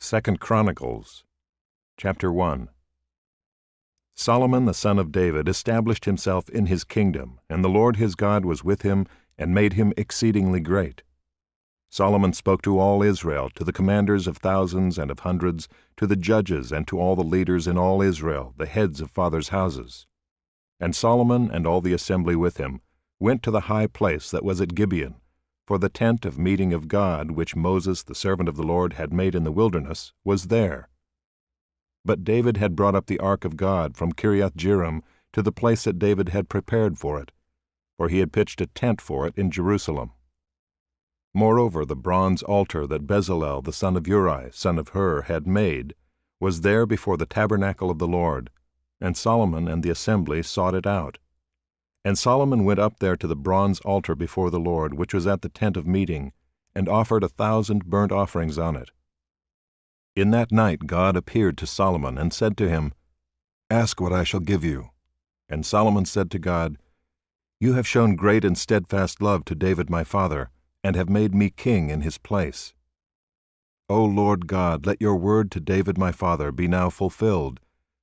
2 Chronicles, chapter 1. Solomon the son of David established himself in his kingdom, and the Lord his God was with him, and made him exceedingly great. Solomon spoke to all Israel, to the commanders of thousands and of hundreds, to the judges and to all the leaders in all Israel, the heads of fathers' houses. And Solomon and all the assembly with him went to the high place that was at Gibeon, for the tent of meeting of God, which Moses the servant of the Lord had made in the wilderness, was there. But David had brought up the ark of God from Kiriath-jearim to the place that David had prepared for it, for he had pitched a tent for it in Jerusalem. Moreover, the bronze altar that Bezalel the son of Uri, son of Hur, had made, was there before the tabernacle of the Lord, and Solomon and the assembly sought it out. And Solomon went up there to the bronze altar before the Lord, which was at the tent of meeting, and offered 1,000 burnt offerings on it. In that night God appeared to Solomon, and said to him, "Ask what I shall give you." And Solomon said to God, "You have shown great and steadfast love to David my father, and have made me king in his place. O Lord God, let your word to David my father be now fulfilled,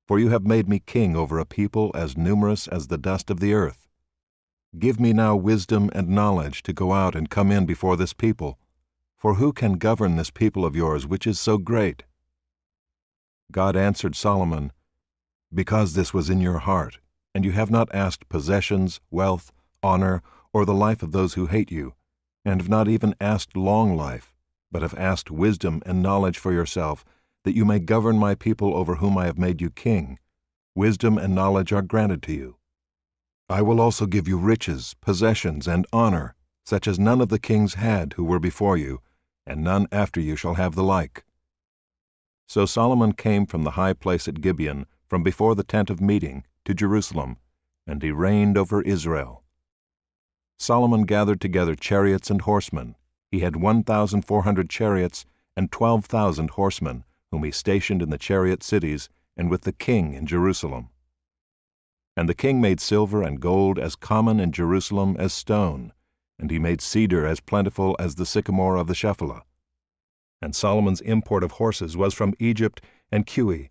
for you have made me king over a people as numerous as the dust of the earth. Give me now wisdom and knowledge to go out and come in before this people, for who can govern this people of yours which is so great?" God answered Solomon, "Because this was in your heart, and you have not asked possessions, wealth, honor, or the life of those who hate you, and have not even asked long life, but have asked wisdom and knowledge for yourself, that you may govern my people over whom I have made you king, wisdom and knowledge are granted to you. I will also give you riches, possessions, and honor, such as none of the kings had who were before you, and none after you shall have the like." So Solomon came from the high place at Gibeon, from before the tent of meeting, to Jerusalem, and he reigned over Israel. Solomon gathered together chariots and horsemen. He had 1,400 chariots and 12,000 horsemen, whom he stationed in the chariot cities, and with the king in Jerusalem. And the king made silver and gold as common in Jerusalem as stone, and he made cedar as plentiful as the sycamore of the Shephelah. And Solomon's import of horses was from Egypt and Cush,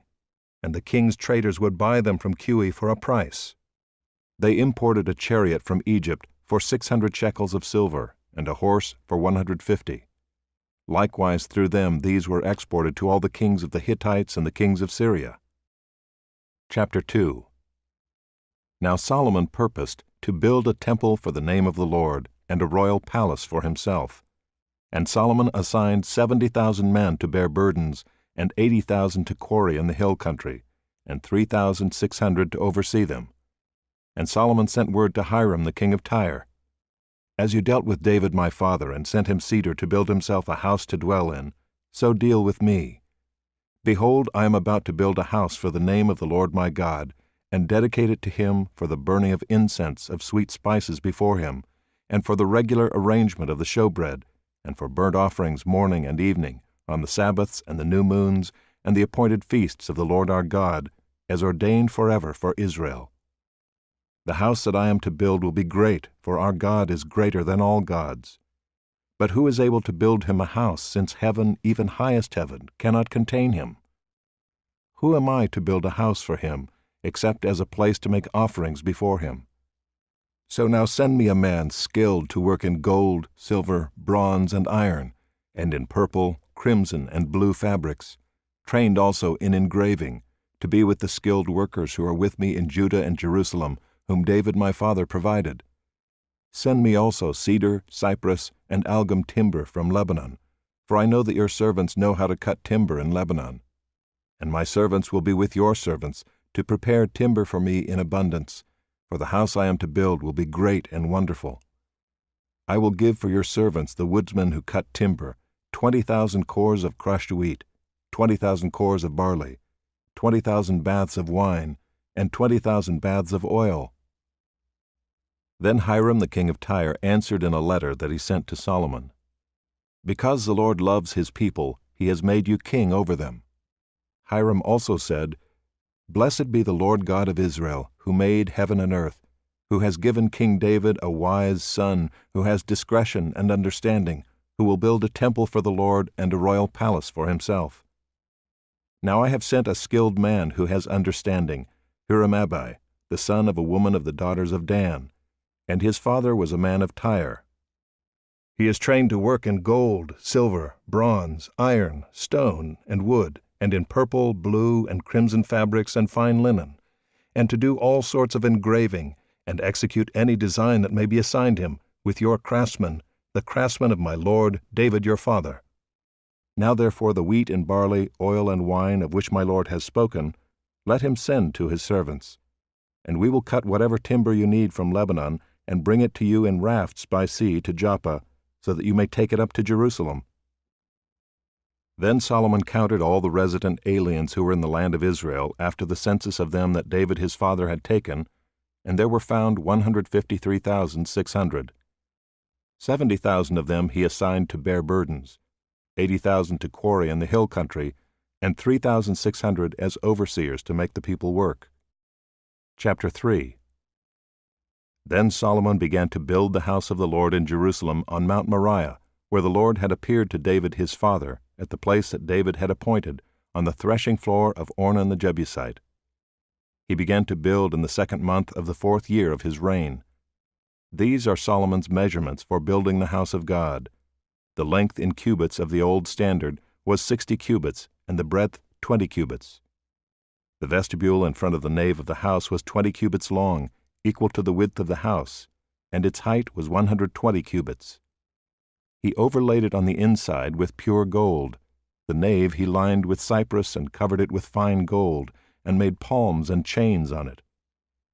and the king's traders would buy them from Cush for a price. They imported a chariot from Egypt for 600 shekels of silver, and a horse for 150. Likewise through them these were exported to all the kings of the Hittites and the kings of Syria. Chapter 2. Now Solomon purposed to build a temple for the name of the Lord, and a royal palace for himself. And Solomon assigned 70,000 men to bear burdens, and 80,000 to quarry in the hill country, and 3,600 to oversee them. And Solomon sent word to Hiram the king of Tyre, "As you dealt with David my father, and sent him cedar to build himself a house to dwell in, so deal with me. Behold, I am about to build a house for the name of the Lord my God, and dedicate it to him for the burning of incense of sweet spices before him, and for the regular arrangement of the showbread, and for burnt offerings morning and evening, on the Sabbaths and the new moons, and the appointed feasts of the Lord our God, as ordained forever for Israel. The house that I am to build will be great, for our God is greater than all gods. But who is able to build him a house, since heaven, even highest heaven, cannot contain him? Who am I to build a house for him, except as a place to make offerings before him? So now send me a man skilled to work in gold, silver, bronze, and iron, and in purple, crimson, and blue fabrics, trained also in engraving, to be with the skilled workers who are with me in Judah and Jerusalem, whom David my father provided. Send me also cedar, cypress, and algum timber from Lebanon, for I know that your servants know how to cut timber in Lebanon. And my servants will be with your servants, to prepare timber for me in abundance, for the house I am to build will be great and wonderful. I will give for your servants, the woodsmen who cut timber, 20,000 cores of crushed wheat, 20,000 cores of barley, 20,000 baths of wine, and 20,000 baths of oil." Then Hiram the king of Tyre answered in a letter that he sent to Solomon, "Because the Lord loves his people, he has made you king over them." Hiram also said, "Blessed be the Lord God of Israel, who made heaven and earth, who has given King David a wise son, who has discretion and understanding, who will build a temple for the Lord and a royal palace for himself. Now I have sent a skilled man who has understanding, Huram-Abi, the son of a woman of the daughters of Dan, and his father was a man of Tyre. He is trained to work in gold, silver, bronze, iron, stone, and wood, and in purple, blue, and crimson fabrics and fine linen, and to do all sorts of engraving, and execute any design that may be assigned him, with your craftsmen, the craftsmen of my lord David your father. Now therefore the wheat and barley, oil and wine, of which my lord has spoken, let him send to his servants. And we will cut whatever timber you need from Lebanon, and bring it to you in rafts by sea to Joppa, so that you may take it up to Jerusalem. Then Solomon counted all the resident aliens who were in the land of Israel after the census of them that David his father had taken, and there were found 153,600. 70,000 of them he assigned to bear burdens, 80,000 to quarry in the hill country, and 3,600 as overseers to make the people work. Chapter 3. Then Solomon began to build the house of the Lord in Jerusalem on Mount Moriah, where the Lord had appeared to David his father, at the place that David had appointed, on the threshing floor of Ornan the Jebusite. He began to build in the 2nd month of the 4th year of his reign. These are Solomon's measurements for building the house of God. The length in cubits of the old standard was 60 cubits, and the breadth 20 cubits. The vestibule in front of the nave of the house was 20 cubits long, equal to the width of the house, and its height was 120 cubits. He overlaid it on the inside with pure gold. The nave he lined with cypress and covered it with fine gold, and made palms and chains on it.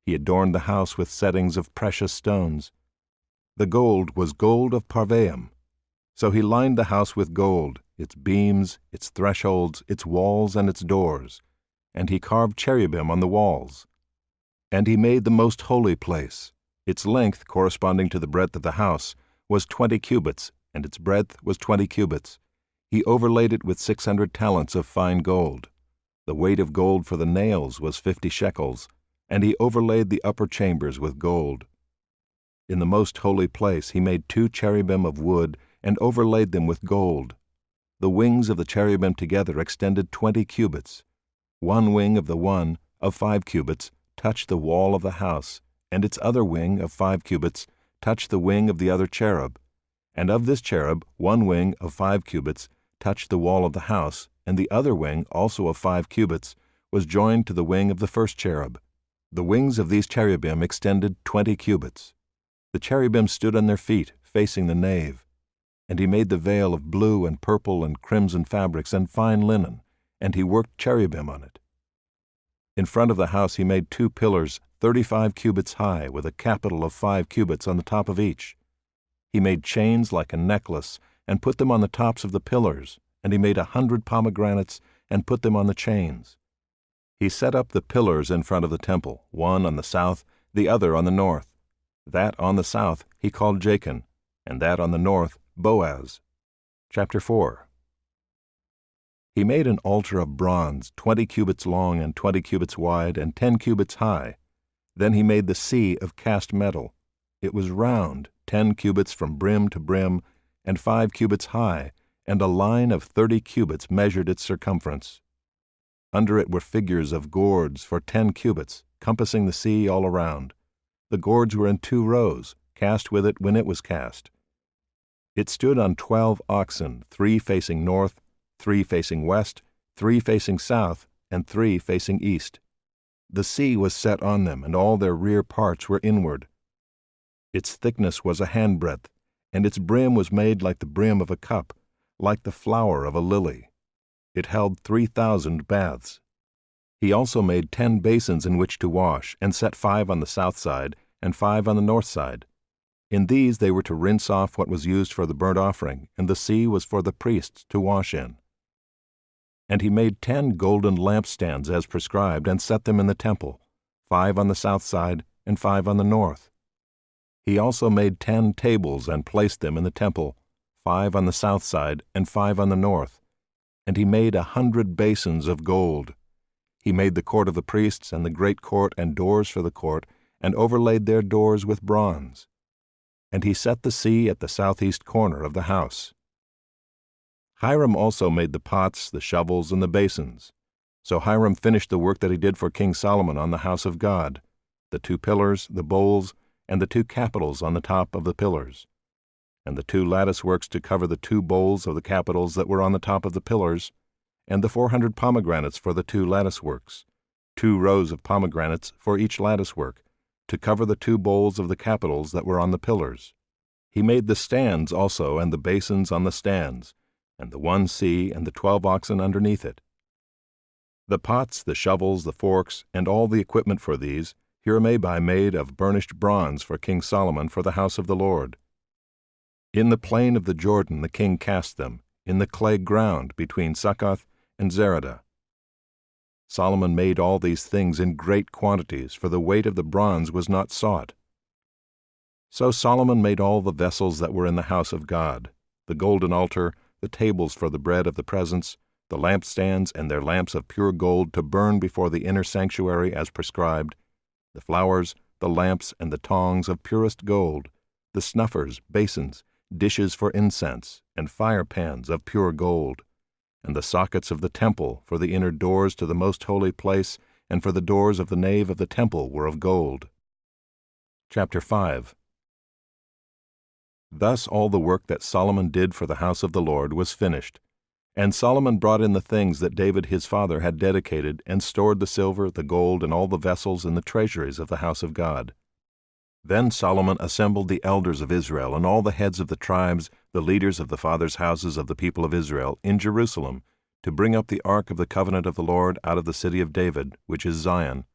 He adorned the house with settings of precious stones. The gold was gold of Parvaim. So he lined the house with gold, its beams, its thresholds, its walls, and its doors, and he carved cherubim on the walls. And he made the most holy place. Its length, corresponding to the breadth of the house, was 20 cubits, and its breadth was 20 cubits. He overlaid it with 600 talents of fine gold. The weight of gold for the nails was 50 shekels, and he overlaid the upper chambers with gold. In the most holy place he made 2 cherubim of wood, and overlaid them with gold. The wings of the cherubim together extended 20 cubits. One wing of the one, of 5 cubits, touched the wall of the house, and its other wing, of 5 cubits, touched the wing of the other cherub. And of this cherub, one wing, of 5 cubits, touched the wall of the house, and the other wing, also of 5 cubits, was joined to the wing of the first cherub. The wings of these cherubim extended 20 cubits. The cherubim stood on their feet, facing the nave. And he made the veil of blue and purple and crimson fabrics and fine linen, and he worked cherubim on it. In front of the house he made 2 pillars 35 cubits high, with a capital of 5 cubits on the top of each. He made chains like a necklace, and put them on the tops of the pillars, and he made 100 pomegranates, and put them on the chains. He set up the pillars in front of the temple, one on the south, the other on the north. That on the south he called Jachin, and that on the north Boaz. Chapter 4. He made an altar of bronze, 20 cubits long and 20 cubits wide and 10 cubits high. Then he made the sea of cast metal. It was round, 10 cubits from brim to brim, and 5 cubits high, and a line of 30 cubits measured its circumference. Under it were figures of gourds for 10 cubits, compassing the sea all around. The gourds were in 2 rows, cast with it when it was cast. It stood on 12 oxen, 3 facing north, 3 facing west, 3 facing south, and 3 facing east. The sea was set on them, and all their rear parts were inward. Its thickness was a handbreadth, and its brim was made like the brim of a cup, like the flower of a lily. It held 3,000 baths. He also made 10 basins in which to wash, and set 5 on the south side, and 5 on the north side. In these they were to rinse off what was used for the burnt offering, and the sea was for the priests to wash in. And he made 10 golden lampstands as prescribed, and set them in the temple, 5 on the south side, and 5 on the north. He also made 10 tables, and placed them in the temple, 5 on the south side, and 5 on the north. And he made 100 basins of gold. He made the court of the priests, and the great court, and doors for the court, and overlaid their doors with bronze. And he set the sea at the southeast corner of the house. Hiram also made the pots, the shovels, and the basins. So Hiram finished the work that he did for King Solomon on the house of God, the 2 pillars, the bowls, and the 2 capitals on the top of the pillars, and the 2 lattice works to cover the 2 bowls of the capitals that were on the top of the pillars, and the 400 pomegranates for the 2 lattice works, 2 rows of pomegranates for each lattice work, to cover the 2 bowls of the capitals that were on the pillars. He made the stands also, and the basins on the stands, and the 1 sea and the 12 oxen underneath it. The pots, the shovels, the forks, and all the equipment for these, Hiram-Abi made of burnished bronze for King Solomon for the house of the Lord. In the plain of the Jordan the king cast them, in the clay ground between Succoth and Zeradah. Solomon made all these things in great quantities, for the weight of the bronze was not sought. So Solomon made all the vessels that were in the house of God, the golden altar, the tables for the bread of the presence, the lampstands and their lamps of pure gold to burn before the inner sanctuary as prescribed, the flowers, the lamps, and the tongs of purest gold, the snuffers, basins, dishes for incense, and fire pans of pure gold, and the sockets of the temple for the inner doors to the most holy place, and for the doors of the nave of the temple were of gold. Chapter 5. Thus all the work that Solomon did for the house of the Lord was finished. And Solomon brought in the things that David his father had dedicated, and stored the silver, the gold, and all the vessels in the treasuries of the house of God. Then Solomon assembled the elders of Israel, and all the heads of the tribes, the leaders of the fathers' houses of the people of Israel, in Jerusalem, to bring up the ark of the covenant of the Lord out of the city of David, which is Zion.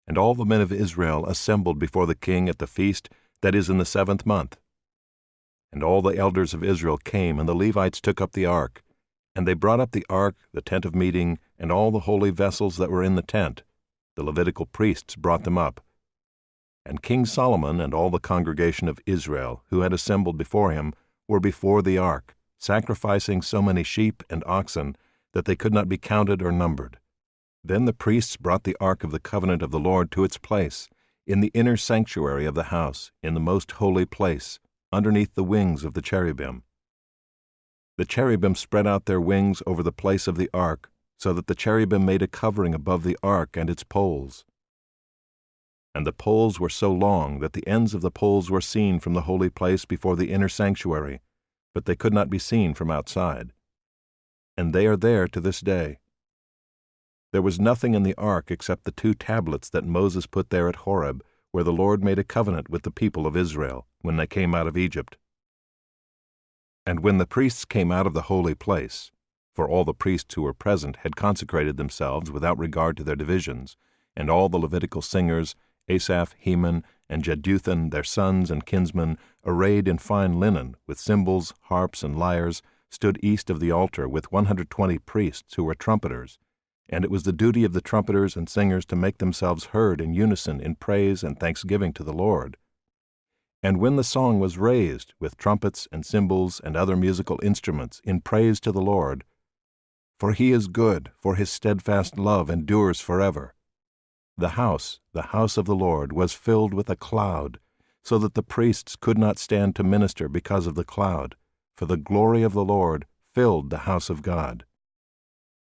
And all the men of Israel assembled before the king at the feast that is in the 7th month. And all the elders of Israel came, and the Levites took up the ark. And they brought up the ark, the tent of meeting, and all the holy vessels that were in the tent. The Levitical priests brought them up. And King Solomon and all the congregation of Israel, who had assembled before him, were before the ark, sacrificing so many sheep and oxen that they could not be counted or numbered. Then the priests brought the ark of the covenant of the Lord to its place, in the inner sanctuary of the house, in the most holy place, underneath the wings of the cherubim. The cherubim spread out their wings over the place of the ark, so that the cherubim made a covering above the ark and its poles. And the poles were so long that the ends of the poles were seen from the holy place before the inner sanctuary, but they could not be seen from outside. And they are there to this day. There was nothing in the ark except the 2 tablets that Moses put there at Horeb, where the Lord made a covenant with the people of Israel when they came out of Egypt. And when the priests came out of the holy place, for all the priests who were present had consecrated themselves without regard to their divisions, and all the Levitical singers, Asaph, Heman, and Jeduthun, their sons and kinsmen, arrayed in fine linen, with cymbals, harps, and lyres, stood east of the altar with 120 priests who were trumpeters, and it was the duty of the trumpeters and singers to make themselves heard in unison in praise and thanksgiving to the Lord. And when the song was raised, with trumpets and cymbals and other musical instruments, in praise to the Lord, for he is good, for his steadfast love endures forever, the house of the Lord, was filled with a cloud, so that the priests could not stand to minister because of the cloud, for the glory of the Lord filled the house of God.